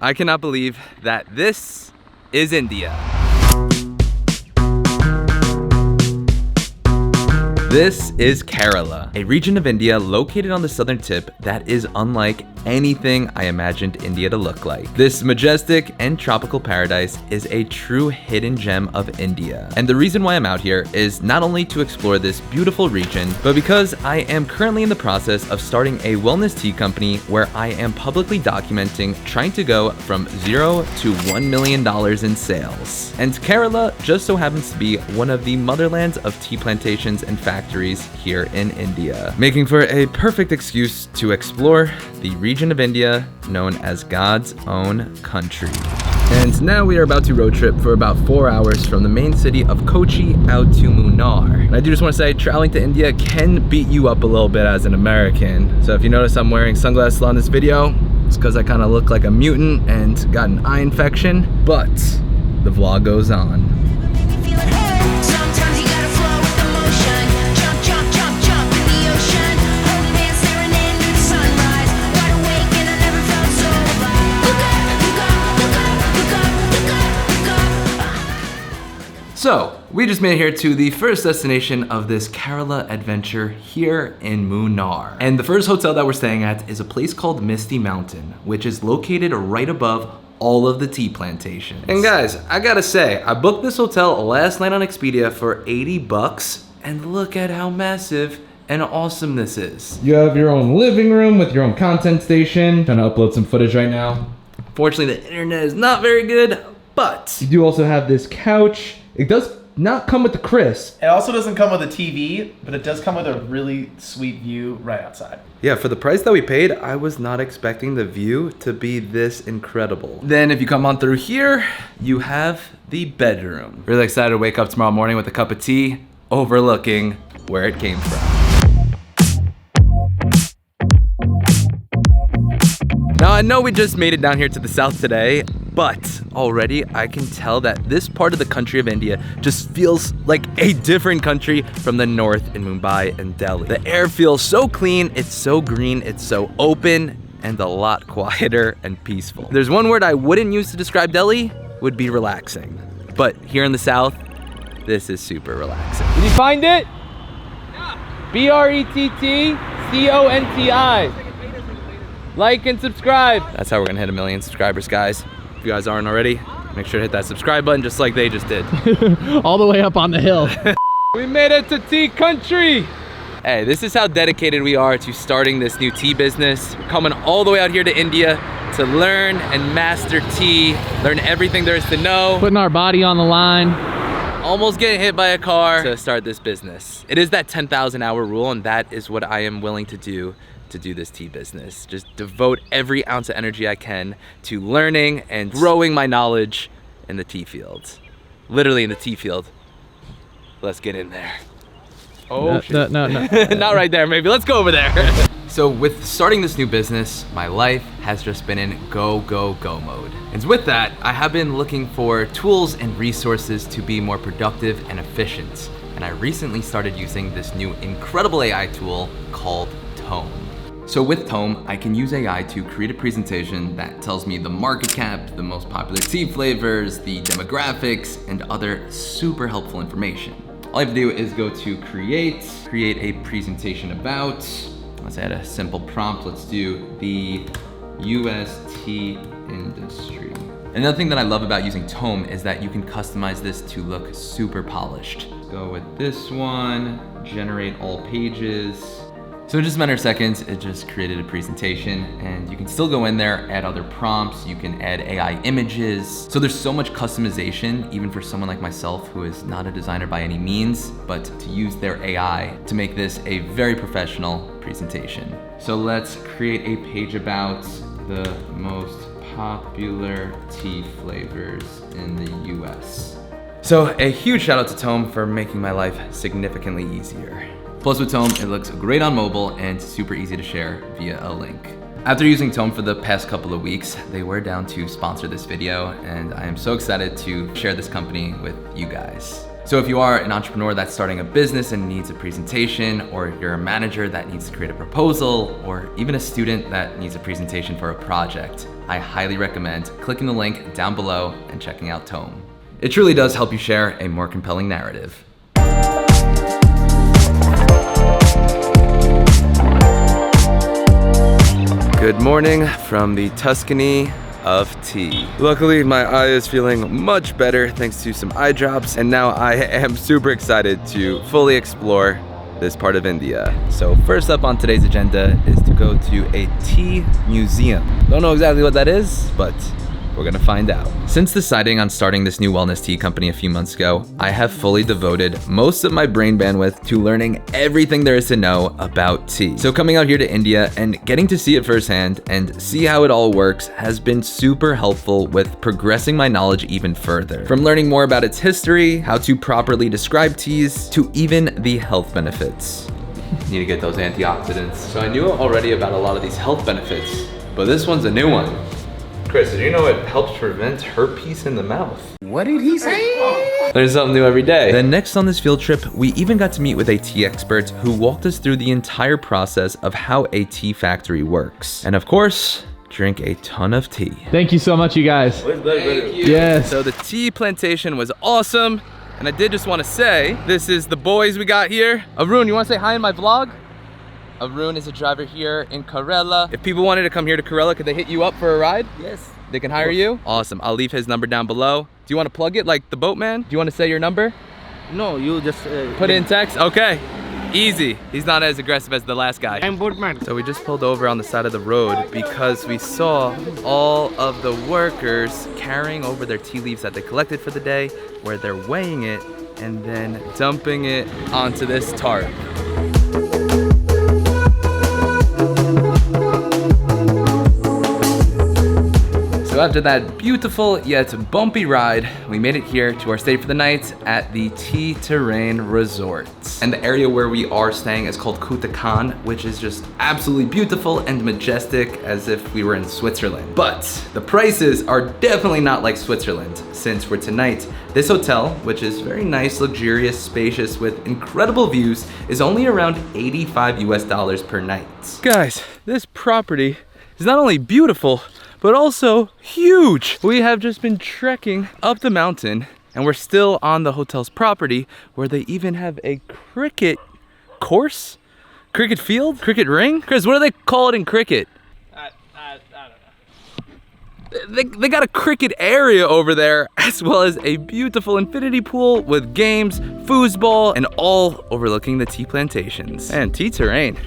I cannot believe that this is India. This is Kerala, a region of India located on the southern tip that is unlike anything I imagined India to look like. This majestic and tropical paradise is a true hidden gem of India. And the reason why I'm out here is not only to explore this beautiful region, but because I am currently in the process of starting a wellness tea company where I am publicly documenting trying to go from 0 to $1 million in sales. And Kerala just so happens to be one of the motherlands of tea plantations and factories here in India, making for a perfect excuse to explore the region of India known as God's own country. And now we are about to road trip for about 4 hours from the main city of Kochi out to Munnar. And I do just want to say, traveling to India can beat you up a little bit as an American. So if you notice I'm wearing sunglasses on this video, it's because I kind of look like a mutant and got an eye infection, but the vlog goes on. So, we just made it here to the first destination of this Kerala adventure here in Munnar. And the first hotel that we're staying at is a place called Misty Mountain, which is located right above all of the tea plantations. And guys, I gotta say, I booked this hotel last night on Expedia for 80 bucks, and look at how massive and awesome this is. You have your own living room with your own content station. Trying to upload some footage right now. Fortunately, the internet is not very good, but you do also have this couch. It does not come with the crisp. It also doesn't come with a TV, but it does come with a really sweet view right outside. Yeah, for the price that we paid, I was not expecting the view to be this incredible. Then if you come on through here, you have the bedroom. Really excited to wake up tomorrow morning with a cup of tea overlooking where it came from. Now I know we just made it down here to the south today, but already I can tell that this part of the country of India just feels like a different country from the north in Mumbai and Delhi. The air feels so clean, it's so green, it's so open, and a lot quieter and peaceful. There's one word I wouldn't use to describe Delhi, would be relaxing. But here in the south, this is super relaxing. Did you find it? Yeah. BRETTCONTI. Like and subscribe. That's how we're gonna hit 1 million subscribers, guys. If you guys aren't already, make sure to hit that subscribe button just like they just did. All the way up on the hill. We made it to tea country. Hey, this is how dedicated we are to starting this new tea business. We're coming all the way out here to India to learn and master tea, learn everything there is to know. Putting our body on the line. Almost getting hit by a car to start this business. It is that 10,000 hour rule, and that is what I am willing to do this tea business. Just devote every ounce of energy I can to learning and growing my knowledge in the tea field. Literally in the tea field. Let's get in there. Oh, no. Not right there, maybe. Let's go over there. So with starting this new business, my life has just been in go, go, go mode. And with that, I have been looking for tools and resources to be more productive and efficient. And I recently started using this new incredible AI tool called Tome. So with Tome, I can use AI to create a presentation that tells me the market cap, the most popular tea flavors, the demographics, and other super helpful information. All I have to do is go to create a presentation about, let's add a simple prompt. Let's do the US tea industry. Another thing that I love about using Tome is that you can customize this to look super polished. Go with this one, generate all pages. So in just a matter of seconds, it just created a presentation, and you can still go in there, add other prompts, you can add AI images. So there's so much customization, even for someone like myself who is not a designer by any means, but to use their AI to make this a very professional presentation. So let's create a page about the most popular tea flavors in the US. So a huge shout out to Tome for making my life significantly easier. Plus with Tome, it looks great on mobile and super easy to share via a link. After using Tome for the past couple of weeks, they were down to sponsor this video, and I am so excited to share this company with you guys. So if you are an entrepreneur that's starting a business and needs a presentation, or you're a manager that needs to create a proposal, or even a student that needs a presentation for a project, I highly recommend clicking the link down below and checking out Tome. It truly does help you share a more compelling narrative. Good morning from the Tuscany of tea. Luckily, my eye is feeling much better thanks to some eye drops, and now I am super excited to fully explore this part of India. So first up on today's agenda is to go to a tea museum. Don't know exactly what that is, but we're gonna find out. Since deciding on starting this new wellness tea company a few months ago, I have fully devoted most of my brain bandwidth to learning everything there is to know about tea. So coming out here to India and getting to see it firsthand and see how it all works has been super helpful with progressing my knowledge even further. From learning more about its history, how to properly describe teas, to even the health benefits. Need to get those antioxidants. So I knew already about a lot of these health benefits, but this one's a new one. Chris, did you know it helps prevent herpes in the mouth? What did he say? There's something new every day. Then next on this field trip, we even got to meet with a tea expert who walked us through the entire process of how a tea factory works. And of course, drink a ton of tea. Thank you so much, you guys. Thank you. Yes. So the tea plantation was awesome. And I did just want to say, this is the boys we got here. Arun, you want to say hi in my vlog? Arun is a driver here in Kerala. If people wanted to come here to Kerala, could they hit you up for a ride? Yes. They can hire you? Awesome. I'll leave his number down below. Do you want to plug it like the boatman? Do you want to say your number? No, you just Put it in text? Okay. Easy. He's not as aggressive as the last guy. I'm boatman. So we just pulled over on the side of the road because we saw all of the workers carrying over their tea leaves that they collected for the day, where they're weighing it and then dumping it onto this tarp. So after that beautiful yet bumpy ride, we made it here to our stay for the night at the Tea Terrain Resort. And the area where we are staying is called Kutakan, which is just absolutely beautiful and majestic, as if we were in Switzerland. But the prices are definitely not like Switzerland, since for tonight, this hotel, which is very nice, luxurious, spacious, with incredible views, is only around $85 per night. Guys, this property is not only beautiful, but also huge. We have just been trekking up the mountain and we're still on the hotel's property, where they even have a cricket course? Cricket field? Cricket ring? Chris, what do they call it in cricket? I don't know. They got a cricket area over there, as well as a beautiful infinity pool with games, foosball, and all overlooking the tea plantations. And tea terrain.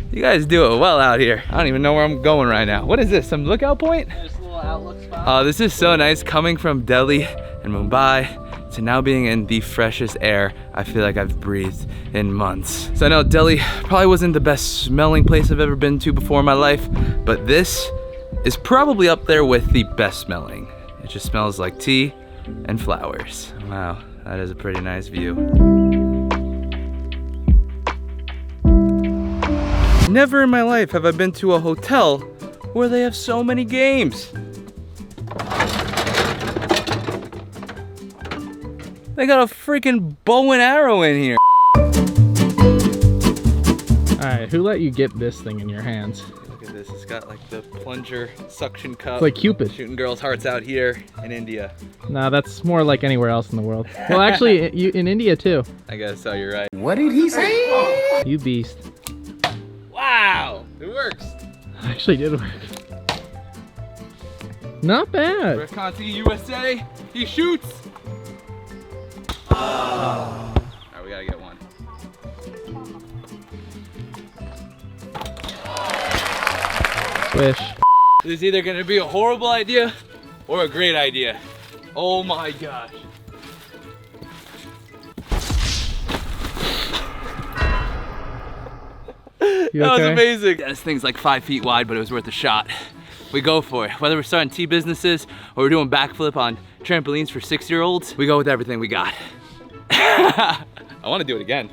You guys do it well out here. I don't even know where I'm going right now. What is this, some lookout point? There's a little outlook spot. Oh, this is so nice, coming from Delhi and Mumbai to now being in the freshest air I feel like I've breathed in months. So I know Delhi probably wasn't the best smelling place I've ever been to before in my life, but this is probably up there with the best smelling. It just smells like tea and flowers. Wow, that is a pretty nice view. Never in my life have I been to a hotel where they have so many games. They got a freaking bow and arrow in here. All right, who let you get this thing in your hands? Look at this, it's got like the plunger suction cup. It's like Cupid. Shooting girls' hearts out here in India. No, that's more like anywhere else in the world. Well, actually, in India too. I guess so, you're right. What did he say? You beast. Wow, it works. Actually did work. Not bad. We're Conti, USA, he shoots. Oh. All right, we gotta get one. Swish. This is either gonna be a horrible idea or a great idea. Oh my gosh. You That was okay? amazing. Yeah, this thing's like 5 feet wide, but it was worth a shot. We go for it. Whether we're starting tea businesses or we're doing backflip on trampolines for 6-year-olds, we go with everything we got. I want to do it again.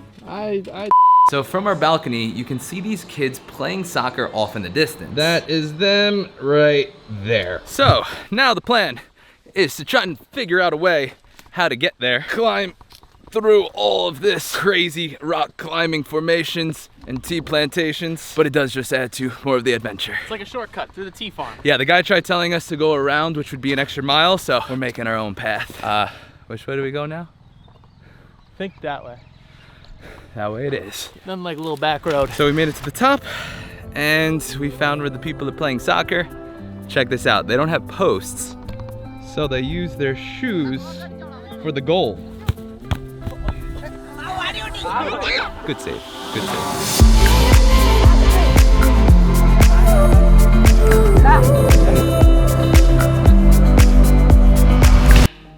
So from our balcony, you can see these kids playing soccer off in the distance. That is them right there. So now the plan is to try and figure out a way how to get there. Climb through all of this crazy rock climbing formations and tea plantations, but it does just add to more of the adventure. It's like a shortcut through the tea farm. Yeah, the guy tried telling us to go around, which would be an extra mile, so we're making our own path. Which way do we go now? I think that way. That way it is. Nothing like a little back road. So we made it to the top, and we found where the people are playing soccer. Check this out, they don't have posts, so they use their shoes for the goal. Good save, good save.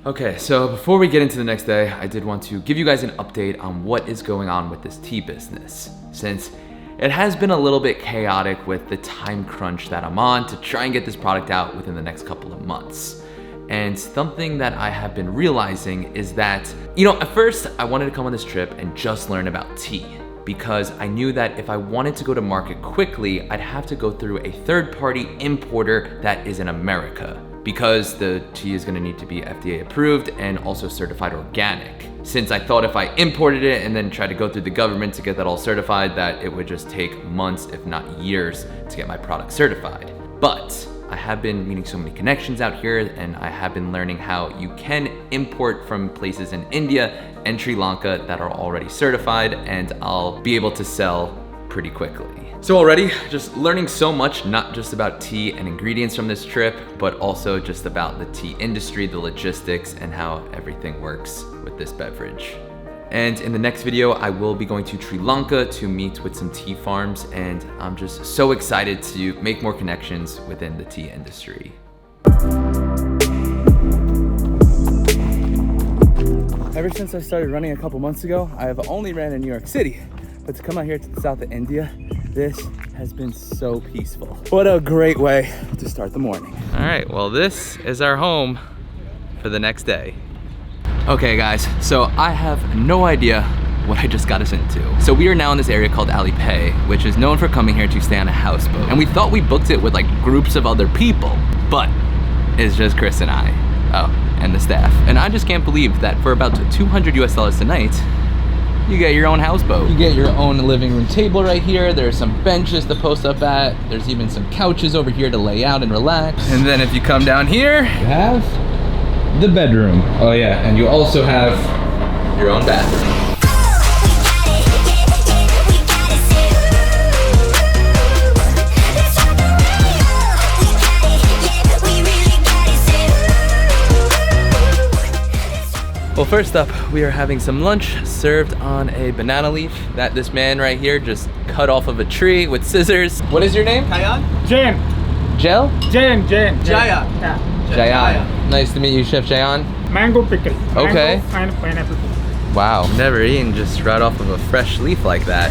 Okay, so before we get into the next day, I did want to give you guys an update on what is going on with this tea business, since it has been a little bit chaotic with the time crunch that I'm on to try and get this product out within the next couple of months. And something that I have been realizing is that, at first I wanted to come on this trip and just learn about tea, because I knew that if I wanted to go to market quickly, I'd have to go through a third-party importer that is in America, because the tea is gonna need to be FDA approved and also certified organic. Since I thought if I imported it and then tried to go through the government to get that all certified, that it would just take months, if not years, to get my product certified. But I have been meeting so many connections out here, and I have been learning how you can import from places in India and Sri Lanka that are already certified, and I'll be able to sell pretty quickly. So already, just learning so much, not just about tea and ingredients from this trip, but also just about the tea industry, the logistics, and how everything works with this beverage. And in the next video, I will be going to Sri Lanka to meet with some tea farms, and I'm just so excited to make more connections within the tea industry. Ever since I started running a couple months ago, I have only ran in New York City, but to come out here to the south of India, this has been so peaceful. What a great way to start the morning. All right, well, this is our home for the next day. Okay guys, so I have no idea what I just got us into. So we are now in this area called Alleppey, which is known for coming here to stay on a houseboat. And we thought we booked it with like groups of other people, but it's just Chris and I. Oh, and the staff. And I just can't believe that for about $200 US tonight, you get your own houseboat. You get your own living room table right here. There's some benches to post up at. There's even some couches over here to lay out and relax. And then if you come down here, you have the bedroom. Oh yeah, and you also have your own bathroom. Well, first up, we are having some lunch served on a banana leaf that this man right here just cut off of a tree with scissors. What is your name? Kayan? Jen. Jel? Jen. Jaya. Jayan. Nice to meet you, Chef Jayan. Mango pickle. Okay. Mango and pineapple pickle. Wow, never eaten just right off of a fresh leaf like that.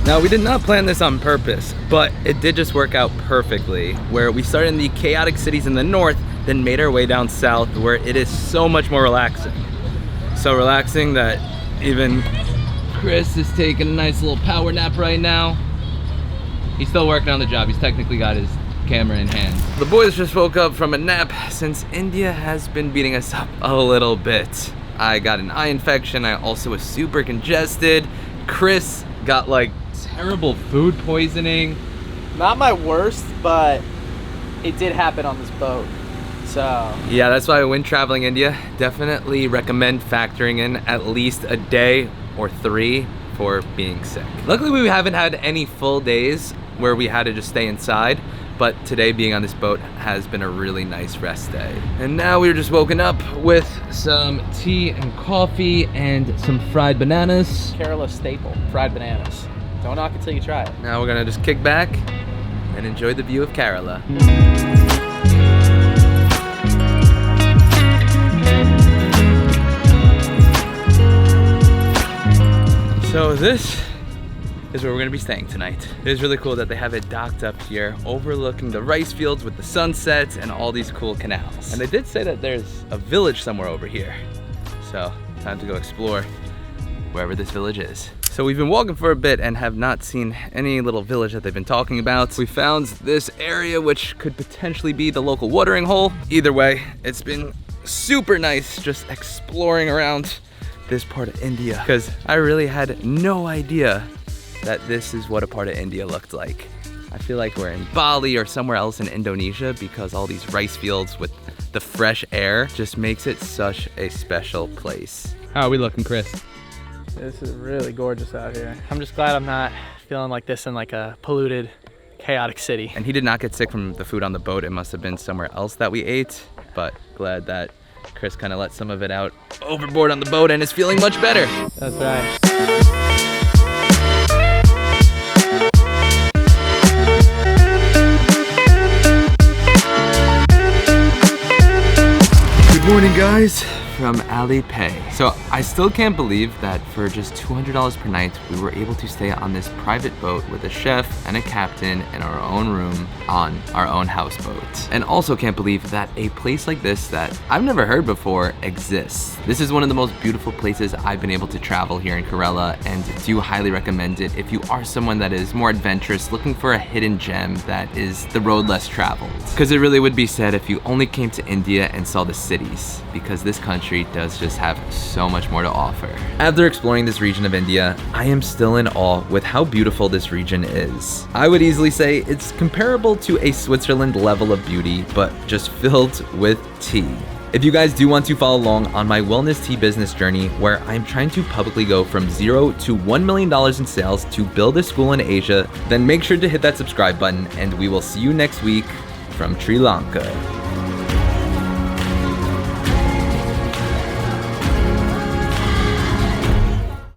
Now, we did not plan this on purpose, but it did just work out perfectly, where we started in the chaotic cities in the north, then made our way down south, where it is so much more relaxing. So relaxing that even Chris is taking a nice little power nap right now. He's still working on the job. He's technically got his camera in hand. The boys just woke up from a nap since India has been beating us up a little bit. I got an eye infection. I also was super congested. Chris got like terrible food poisoning. Not my worst, but it did happen on this boat. So yeah, that's why when traveling India, definitely recommend factoring in at least a day or 3 for being sick. Luckily, we haven't had any full days where we had to just stay inside, but today being on this boat has been a really nice rest day. And now we're just woken up with some tea and coffee and some fried bananas. Kerala staple, fried bananas. Don't knock it till you try it. Now we're gonna just kick back and enjoy the view of Kerala. So this is where we're gonna be staying tonight. It is really cool that they have it docked up here, overlooking the rice fields with the sunsets and all these cool canals. And they did say that there's a village somewhere over here. So time to go explore wherever this village is. So we've been walking for a bit and have not seen any little village that they've been talking about. We found this area which could potentially be the local watering hole. Either way, it's been super nice just exploring around this part of India, because I really had no idea that this is what a part of India looked like. I feel like we're in Bali or somewhere else in Indonesia because all these rice fields with the fresh air just makes it such a special place. How are we looking, Chris? This is really gorgeous out here. I'm just glad I'm not feeling like this in like a polluted, chaotic city. And he did not get sick from the food on the boat. It must have been somewhere else that we ate, but glad that Chris kind of let some of it out overboard on the boat and is feeling much better. That's right. Good morning, guys, from Alleppey. So I still can't believe that for just $200 per night, we were able to stay on this private boat with a chef and a captain in our own room on our own houseboat. And also can't believe that a place like this that I've never heard before exists. This is one of the most beautiful places I've been able to travel here in Kerala, and do highly recommend it if you are someone that is more adventurous, looking for a hidden gem that is the road less traveled. Because it really would be sad if you only came to India and saw the cities, because this country does just have so much more to offer. After exploring this region of India, I am still in awe with how beautiful this region is. I would easily say it's comparable to a Switzerland level of beauty, but just filled with tea. If you guys do want to follow along on my wellness tea business journey, where I'm trying to publicly go from 0 to $1 million in sales to build a school in Asia, then make sure to hit that subscribe button, and we will see you next week from Sri Lanka.